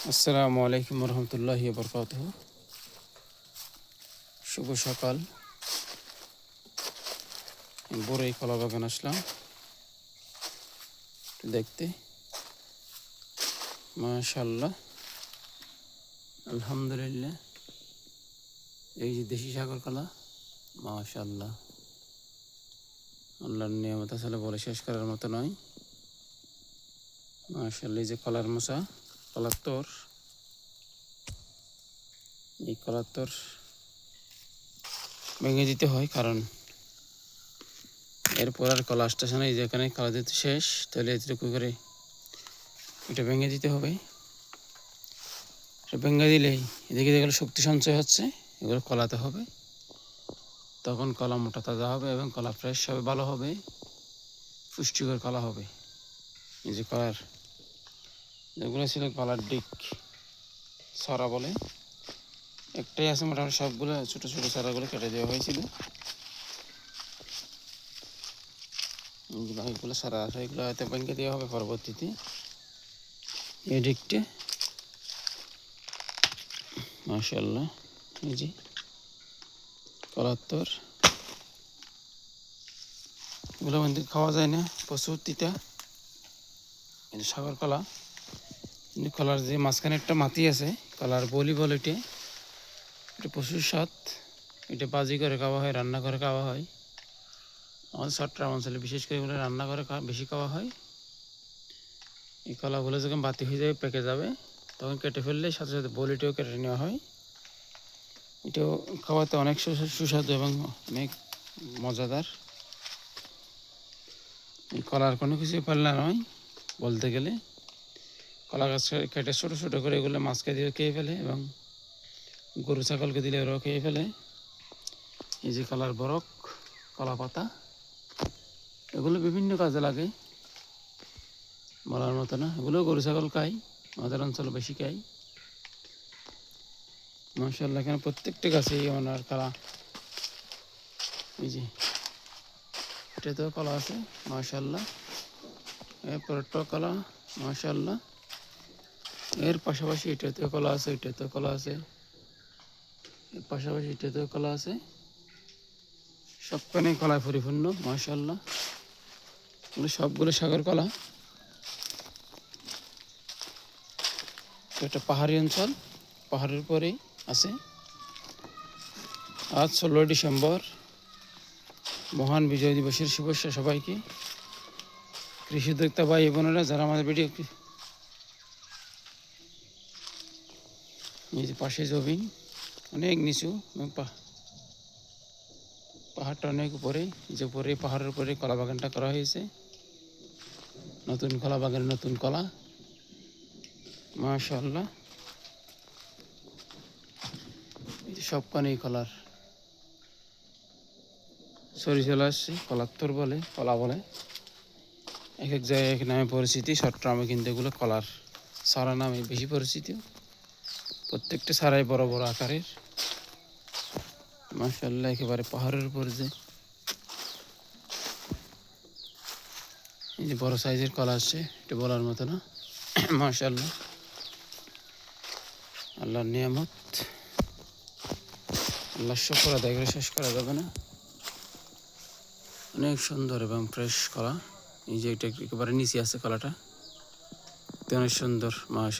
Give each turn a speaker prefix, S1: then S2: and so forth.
S1: আসসালামু আলাইকুম রহমতুল্লাহি বরকাতুহু। শুভ সকাল। বড়ই কলা বাগান আসলাম দেখতে। মাশাআল্লাহ, আলহামদুলিল্লাহ। এই যে দেশি সাগর কলা, মাশাআল্লাহ, আল্লাহর নিয়ামত আসলে বলে শেষ করার মতো নয়। মাশাআল্লাহ, এই যে কলার মোচা, কলার তোর, এই কলার তোর ভেঙে দিতে হয়, কারণ এরপর আর কলা আসতেছে না। এই যেখানে কলা দিতে শেষ, তাহলে এটুকু করে এটা ভেঙে দিতে হবে। এটা ভেঙে দিলেই এদিকে যেগুলো শক্তি সঞ্চয় হচ্ছে, এগুলো কলাতে হবে। তখন কলা মোটা তাজা হবে এবং কলা ফ্রেশ হবে, ভালো হবে, পুষ্টিকর কলা হবে। এই যে কলার যেগুলো ছিল কলার ডিক ছড়া বলে, একটাই আছে, মোটামুটি সবগুলো ছোটো ছোটো ছড়াগুলো কেটে দেওয়া হয়েছিল। এগুলো সারা আছে, এগুলো হয়তো ভেঙে দেওয়া হবে পরবর্তীতে। এই ডিকটা মাশাআল্লাহ, এই যে কলার তোর, এগুলো মধ্যে খাওয়া যায় না, প্রচুর তিতা। এই যে সাগর কলা, কিন্তু কলার যে মাঝখানে একটা মাটি আছে, কলার বলি বলে, এটা প্রচুর স্বাদ। এটা বাজি করে খাওয়া হয়, রান্না করে খাওয়া হয়। আমাদের চট্টগ্রাম অঞ্চলে বিশেষ করে এগুলো রান্না করে বেশি খাওয়া হয়। এই কলাগুলো যখন বাতি হয়ে যাবে, পেকে যাবে, তখন কেটে ফেললে সাথে সাথে বলিটাও কেটে নেওয়া হয়। এটাও খাওয়াতে অনেক সুস্বাদু এবং অনেক মজাদার। এই কলার কোনো কিছু পাল্লা নয় বলতে গেলে। কলা গাছ কেটে ছোটো ছোটো করে এগুলো মাছকে দিয়ে খেয়ে ফেলে এবং গরু ছাগলকে দিলে ওরাও খেয়ে ফেলে। এই যে কলার বরক, কলা পাতা, এগুলো বিভিন্ন কাজে লাগে, বলার মতো না। এগুলো গরু ছাগল খাই, আমাদের অঞ্চলে বেশি খাই। মাশাআল্লাহ, এখানে প্রত্যেকটা গাছেই ওনার কলা। এই যে এটাতেও কলা আছে, মাশাআল্লাহ। এরপরটাও কলা, মাশাআল্লাহ। এর পাশাপাশি এটাতেও কলা আছে, এটাতেও কলা আছে, এর পাশাপাশি এটাতেও কলা আছে। সবখানেই কলায় পরিপূর্ণ, মাশাআল্লাহ। এগুলো সবগুলো সাগর কলা। এটা পাহাড়ি অঞ্চল, পাহাড়ের উপরেই আছে। আজ 16 ডিসেম্বর, মহান বিজয় দিবসের শুভেচ্ছা সবাইকে। কৃষি উদ্যোক্তা ভাই বোনেরা যারা আমাদের ভিডিও, এই যে পাশে জমিন অনেক নিচু এবং পাহাড়টা অনেক উপরে, যে উপরে পাহাড়ের উপরে কলা বাগানটা করা হয়েছে। নতুন কলা বাগানে নতুন কলা, মাশাআল্লাহ। এই যে সবখানেই কলার সরি চলে আসছে। কলার তোর বলে, কলা বলে, এক এক জায়গায় এক নামে পরিচিতি। চট্টগ্রামে কিন্তু এগুলো কলার সারা নামে বেশি পরিচিত। প্রত্যেকটা সারাই বড় বড় আকারের, মাশাআল্লাহ। একেবারে পাহাড়ের উপর যে এই যে বড় সাইজের কলা আসছে, এটা বলার মতো না, মাশাআল্লাহ। আল্লাহর নিয়ামত, আল্লাহর শুকর আদায় করে শেষ করা যাবে না। অনেক সুন্দর এবং ফ্রেশ কলা। এই যে এটা একেবারে নিচে আছে কলাটা, অনেক সুন্দর, মাশাআল্লাহ।